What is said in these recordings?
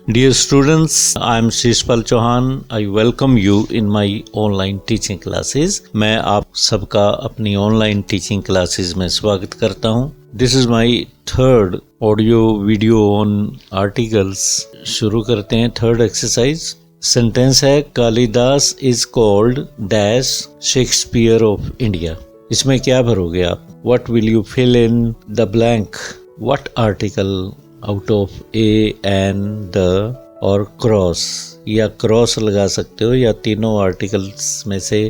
Dear students, I am Shishpal Chauhan. I welcome you in my online teaching classes. मैं आप सबका अपनी online teaching classes में स्वागत करता हूँ. This is my third audio video on articles. शुरू करते हैं थर्ड एक्सरसाइज. सेंटेंस है Kalidas is called dash Shakespeare of India. इसमें क्या भरोगे आप? What will you fill in the blank? What article out of a, an, the और cross या cross लगा सकते हो या तीनों आर्टिकल्स में से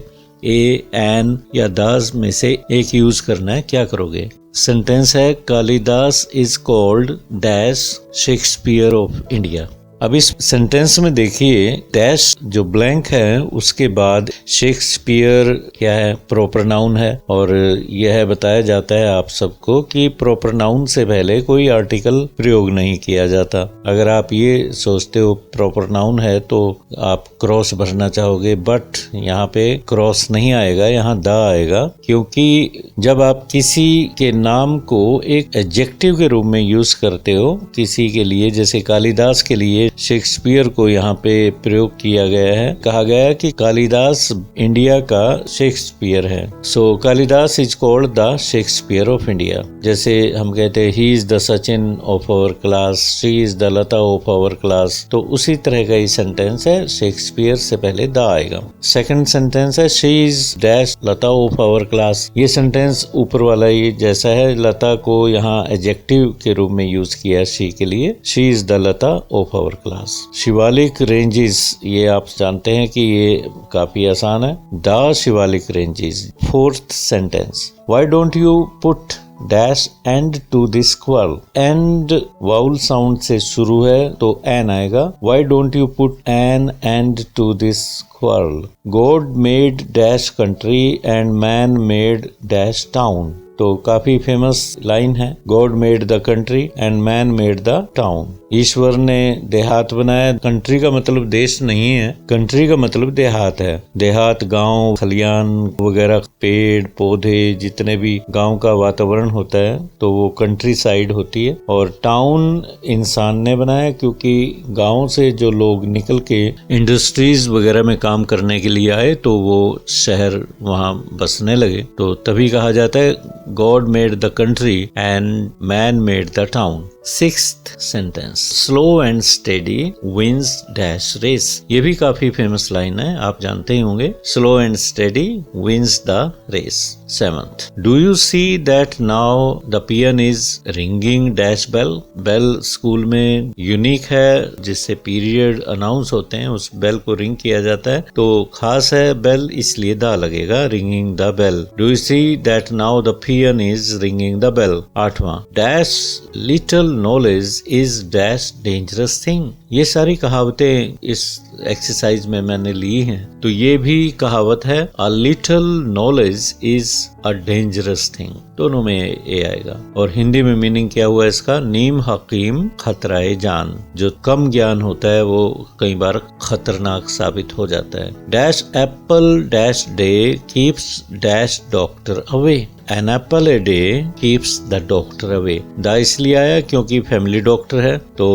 ए, एन या दास में से एक यूज करना है. क्या करोगे? सेंटेंस है Kalidas is called dash Shakespeare of India. अब इस सेंटेंस में देखिए डैश जो ब्लैंक है उसके बाद शेक्सपियर क्या है? प्रॉपर नाउन है और यह बताया जाता है आप सबको कि प्रॉपर नाउन से पहले कोई आर्टिकल प्रयोग नहीं किया जाता. अगर आप ये सोचते हो प्रॉपर नाउन है तो आप क्रॉस भरना चाहोगे, बट यहाँ पे क्रॉस नहीं आएगा, यहाँ द आएगा, क्योंकि जब आप किसी के नाम को एक एडजेक्टिव के रूप में यूज करते हो किसी के लिए, जैसे कालिदास के लिए शेक्सपियर को यहाँ पे प्रयोग किया गया है. कहा गया है कि कालिदास इंडिया का शेक्सपियर है. So Kalidas is called the Shakespeare of India. जैसे हम कहते हैं he is the Sachin of our class, she is the Lata of our class, तो उसी तरह का ही सेंटेंस है. शेक्सपियर से पहले द आएगा. सेकंड सेंटेंस है she is dash Lata of our class. ये सेंटेंस ऊपर वाला ही जैसा है. लता को यहाँ एडजेक्टिव के रूप में यूज किया है शी के लिए. She is the Lata of our class. Shivalik ranges, ये आप जानते हैं कि ये काफी आसान है. The Shivalik ranges. Fourth sentence, why don't you put dash end to this quarrel. End vowel sound से शुरू है तो एन आएगा. Why don't you put an end to this quarrel. God made dash country and man made dash town. तो काफी famous line है. God made the country and man made the town. ईश्वर ने देहात बनाया. कंट्री का मतलब देश नहीं है, कंट्री का मतलब देहात है. देहात गांव, खलियान वगैरह, पेड़ पौधे, जितने भी गांव का वातावरण होता है तो वो कंट्री साइड होती है. और टाउन इंसान ने बनाया क्योंकि गांव से जो लोग निकल के इंडस्ट्रीज वगैरह में काम करने के लिए आए तो वो शहर वहां बसने लगे, तो तभी कहा जाता है God made the country and man made the town. Sixth sentence, slow and steady wins dash race. ये भी काफी फेमस लाइन है, आप जानते ही होंगे. Slow and steady wins the race. Seventh, do you see that now the peon is ringing dash bell. Bell school में unique है, जिससे पीरियड अनाउंस होते हैं उस बेल को रिंग किया जाता है, तो खास है बेल, इसलिए द लगेगा. Ringing the bell. Do you see that now the peon is ringing the bell. आठवां, dash little knowledge is dash dangerous thing. ये सारी कहावतें इस एक्सरसाइज में मैंने ली हैं, तो ये भी कहावत है. A little knowledge is a dangerous thing. दोनों में ए आएगा. और हिंदी में मीनिंग क्या हुआ इसका? नीम हकीम खतराए जान. जो कम ज्ञान होता है वो कई बार खतरनाक साबित हो जाता है. Dash Apple dash day keeps dash doctor away. An apple a day keeps the doctor away. दा इसलिए आया क्योंकि फैमिली डॉक्टर है, तो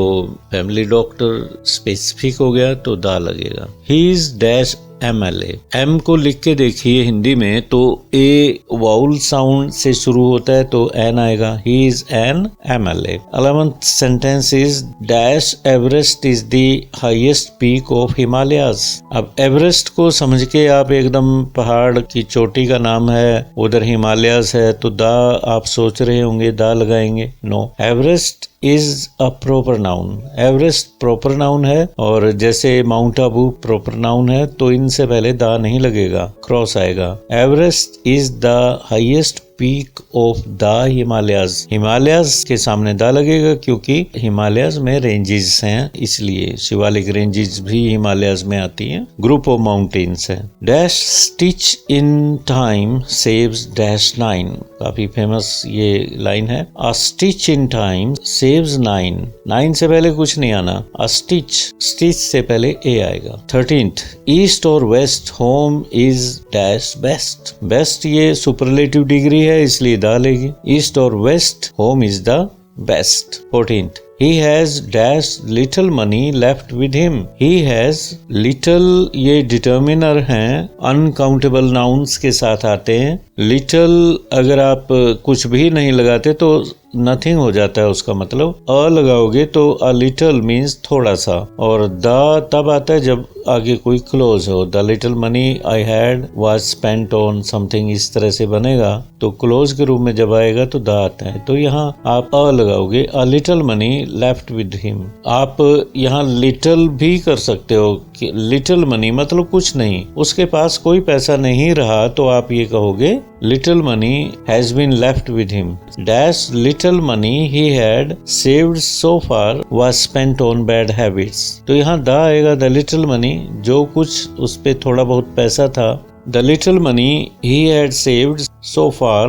फैमिली डॉक्टर स्पेसिफिक हो गया तो दा लगेगा. He is dash MLA. M को लिख के देखिए हिंदी में तो ए वाउल साउंड से शुरू होता है तो एन आएगा. He is an MLA. 11th sentence is dash Everest is the highest peak of Himalayas. अब एवरेस्ट को समझ के आप एकदम पहाड़ की चोटी का नाम है, उधर हिमालयाज है, तो दा आप सोच रहे होंगे दा लगाएंगे. No, Everest is a proper noun. Everest proper noun है और जैसे माउंट आबू प्रॉपर नाउन है तो इनसे पहले दा नहीं लगेगा, क्रॉस आएगा. Everest is the highest peak of the Himalayas. Himalayas के सामने दा लगेगा क्योंकि हिमालयाज में रेंजेस हैं, इसलिए शिवालिक रेंजेस भी हिमालयाज में आती हैं. ग्रुप ऑफ माउंटेन्स है. Dash stitch in time saves dash 9. काफी फेमस ये लाइन है. अ स्टिच इन टाइम सेव्स 9. 9 से पहले कुछ नहीं आना. अ स्टिच, स्टिच से पहले ए आएगा. 13th, east or west home is dash best. Best ये सुपरलेटिव डिग्री है इसलिए दा लेगी. East or west home is the best. 14th, He has dash little money left with him. He has little ये determiner हैं, uncountable nouns के साथ आते हैं। लिटल अगर आप कुछ भी नहीं लगाते तो नथिंग हो जाता है उसका मतलब। अ लगाओगे तो अ लिटल मीन्स थोड़ा सा, और द तब आता है जब आगे कोई क्लोज हो। The little money I had was spent on something, इस तरह से बनेगा। तो क्लोज के रूप में जब आएगा तो द आता है। तो यहाँ आप अ लगाओगे, a little money left with him. आप यहाँ लिटल भी कर सकते हो कि लिटल मनी मतलब कुछ नहीं, उसके पास कोई पैसा नहीं रहा, तो आप ये कहोगे little money has been left with him. Dash little money he had saved so far was spent on bad habits. तो यहाँ द आएगा, the little money जो कुछ उस पे थोड़ा बहुत पैसा था, the little money he had saved so far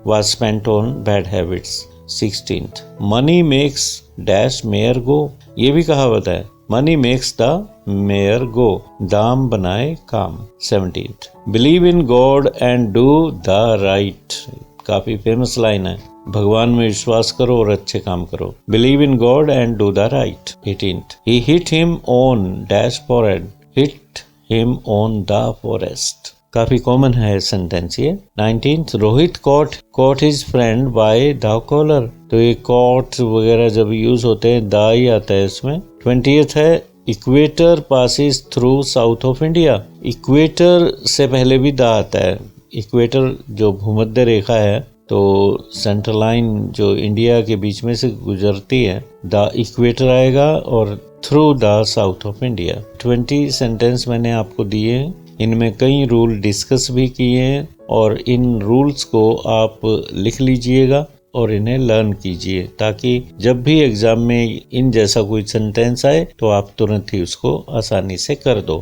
was spent on bad habits. 16th, money makes dash mayor go. ये भी कहावत है, money makes the mayor go, दाम बनाए काम। 17th, believe in God and do the right. काफी famous line है, भगवान में विश्वास करो और अच्छे काम करो। Believe in God and do the right. 18th, he hit him on dash forehead. Hit him on the forest. काफी कॉमन है सेंटेंस ये। 19th, Rohit caught his friend by the collar. तो ये caught वगैरह जब यूज होते हैं दा ही आता है इसमें। 20th है, equator passes through south of India. Equator से पहले भी दा आता है। इक्वेटर जो भूमध्य रेखा है, तो सेंट्रल लाइन जो इंडिया के बीच में से गुजरती है, द इक्वेटर आएगा और through the south of India. 20 sentence मैंने आपको दिए, इनमें कई रूल डिस्कस भी किए हैं, और इन रूल्स को आप लिख लीजिएगा और इन्हें लर्न कीजिए, ताकि जब भी एग्जाम में इन जैसा कोई सेंटेंस आए तो आप तुरंत ही उसको आसानी से कर दो।